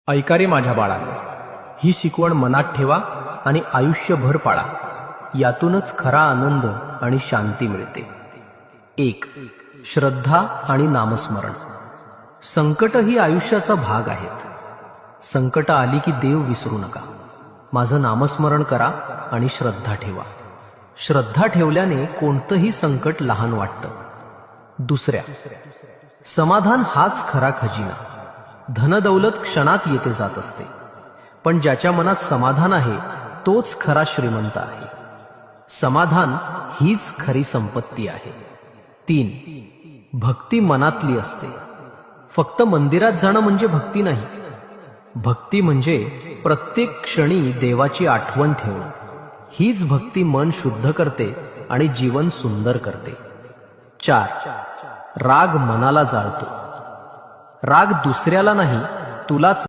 ऐका रे माझ्या बाळांनो, ही शिकवण मनात ठेवा आणि आयुष्यभर पाळा. यातूनच खरा आनंद आणि शांती मिळते. 1. श्रद्धा आणि नामस्मरण. संकट ही आयुष्याचा भाग आहेत. संकट आली की देव विसरू नका. माझं नामस्मरण करा आणि श्रद्धा ठेवा. श्रद्धा ठेवल्याने कोणतंही संकट लहान वाटतं. 2. समाधान हाच खरा खजिना. धनदौलत क्षणात येते जात असते, पण ज्याच्या मनात समाधान आहे तोच खरा श्रीमंत आहे. समाधान हीच खरी संपत्ती आहे. 3. भक्ती मनातली असते. फक्त मंदिरात जाणं म्हणजे भक्ती नाही. भक्ती म्हणजे प्रत्येक क्षणी देवाची आठवण ठेवणं. हीच भक्ती मन शुद्ध करते आणि जीवन सुंदर करते. 4. राग मनाला जाळतो. राग दुसऱ्याला नाही, तुलाच